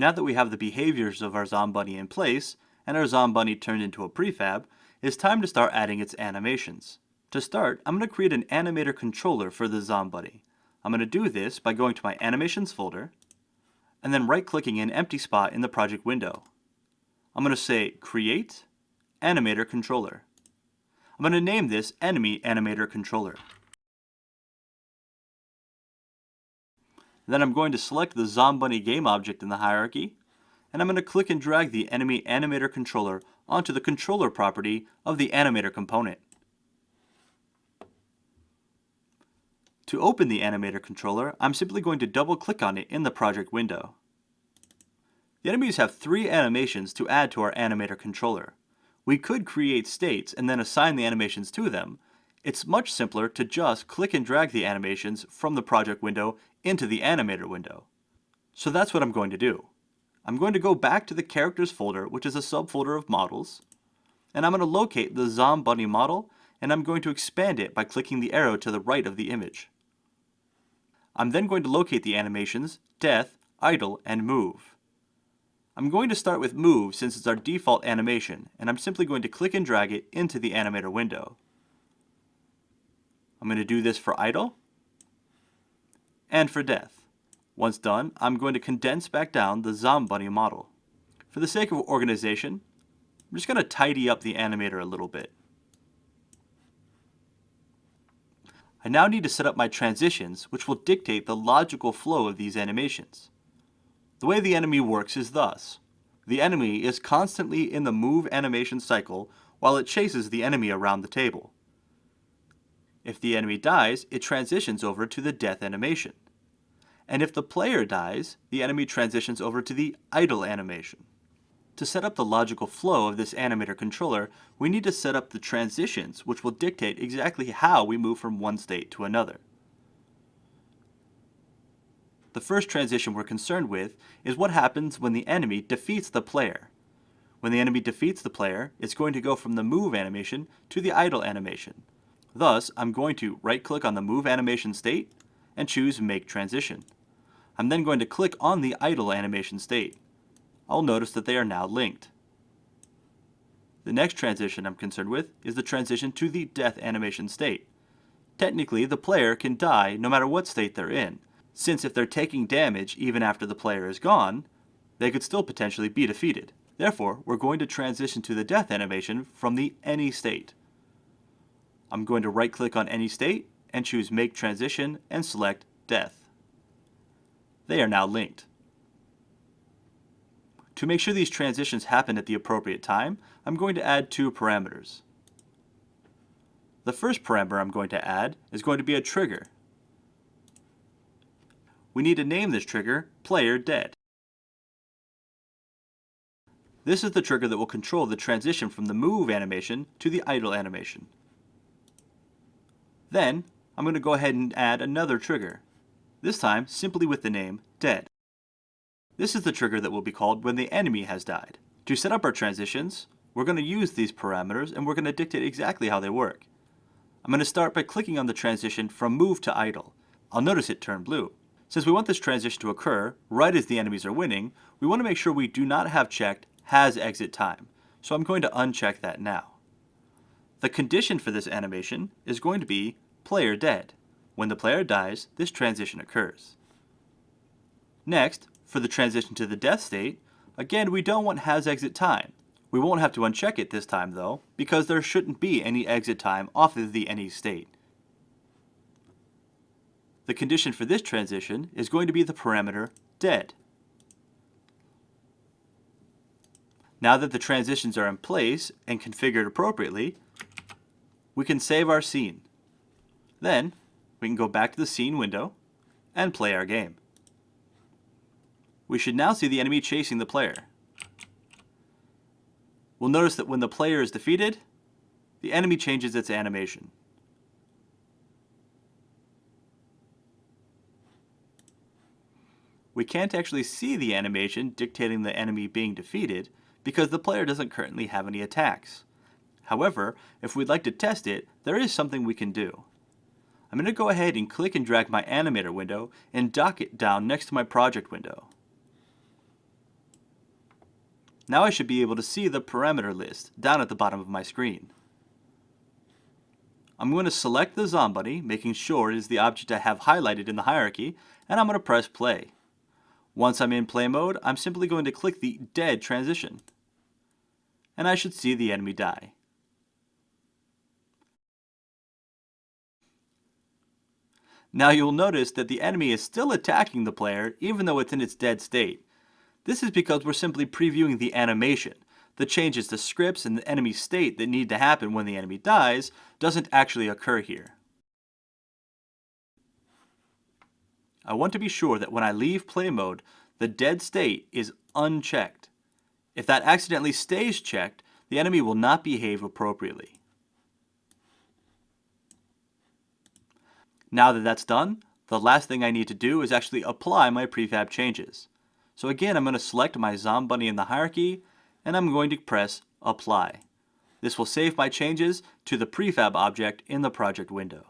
Now that we have the behaviors of our Zombunny in place, and our Zombunny turned into a prefab, it's time to start adding its animations. To start, I'm going to create an animator controller for the Zombunny. I'm going to do this by going to my animations folder, and then right-clicking an empty spot in the project window. I'm going to say Create Animator Controller. I'm going to name this Enemy Animator Controller. Then I'm going to select the Zombunny game object in the hierarchy, and I'm going to click and drag the Enemy Animator Controller onto the controller property of the animator component. To open the animator controller, I'm simply going to double-click on it in the project window. The enemies have 3 animations to add to our animator controller. We could create states and then assign the animations to them. It's much simpler to just click and drag the animations from the project window into the animator window. So that's what I'm going to do. I'm going to go back to the characters folder, which is a subfolder of models, and I'm going to locate the Zombunny model, and I'm going to expand it by clicking the arrow to the right of the image. I'm then going to locate the animations Death, Idle, and Move. I'm going to start with Move since it's our default animation, and I'm simply going to click and drag it into the animator window. I'm going to do this for Idle and for Death. Once done, I'm going to condense back down the Zombunny model. For the sake of organization, I'm just going to tidy up the animator a little bit. I now need to set up my transitions, which will dictate the logical flow of these animations. The way the enemy works is thus. The enemy is constantly in the move animation cycle while it chases the enemy around the table. If the enemy dies, it transitions over to the death animation. And if the player dies, the enemy transitions over to the idle animation. To set up the logical flow of this animator controller, we need to set up the transitions, which will dictate exactly how we move from one state to another. The first transition we're concerned with is what happens when the enemy defeats the player. When the enemy defeats the player, it's going to go from the move animation to the idle animation. Thus, I'm going to right-click on the move animation state and choose Make Transition. I'm then going to click on the idle animation state. I'll notice that they are now linked. The next transition I'm concerned with is the transition to the death animation state. Technically, the player can die no matter what state they're in, since if they're taking damage even after the player is gone, they could still potentially be defeated. Therefore, we're going to transition to the death animation from the Any state. I'm going to right-click on Any state and choose Make Transition and select Death. They are now linked. To make sure these transitions happen at the appropriate time, I'm going to add 2 parameters. The first parameter I'm going to add is going to be a trigger. We need to name this trigger Player Dead. This is the trigger that will control the transition from the move animation to the idle animation. Then, I'm going to go ahead and add another trigger, this time simply with the name Dead. This is the trigger that will be called when the enemy has died. To set up our transitions, we're going to use these parameters and we're going to dictate exactly how they work. I'm going to start by clicking on the transition from move to idle. I'll notice it turn blue. Since we want this transition to occur right as the enemies are winning, we want to make sure we do not have checked Has Exit Time, so I'm going to uncheck that now. The condition for this animation is going to be Player Dead. When the player dies, this transition occurs. Next, for the transition to the death state, again we don't want Has Exit Time. We won't have to uncheck it this time though, because there shouldn't be any exit time off of the Any state. The condition for this transition is going to be the parameter Dead. Now that the transitions are in place and configured appropriately, we can save our scene. Then, we can go back to the scene window and play our game. We should now see the enemy chasing the player. We'll notice that when the player is defeated, the enemy changes its animation. We can't actually see the animation dictating the enemy being defeated because the player doesn't currently have any attacks. However, if we'd like to test it, there is something we can do. I'm going to go ahead and click and drag my animator window and dock it down next to my project window. Now I should be able to see the parameter list down at the bottom of my screen. I'm going to select the Zombunny, making sure it is the object I have highlighted in the hierarchy, and I'm going to press play. Once I'm in play mode, I'm simply going to click the dead transition, and I should see the enemy die. Now you'll notice that the enemy is still attacking the player even though it's in its dead state. This is because we're simply previewing the animation. The changes to scripts and the enemy state that need to happen when the enemy dies doesn't actually occur here. I want to be sure that when I leave play mode, the dead state is unchecked. If that accidentally stays checked, the enemy will not behave appropriately. Now that that's done, the last thing I need to do is actually apply my prefab changes. So again, I'm going to select my Zombunny in the hierarchy, and I'm going to press Apply. This will save my changes to the prefab object in the project window.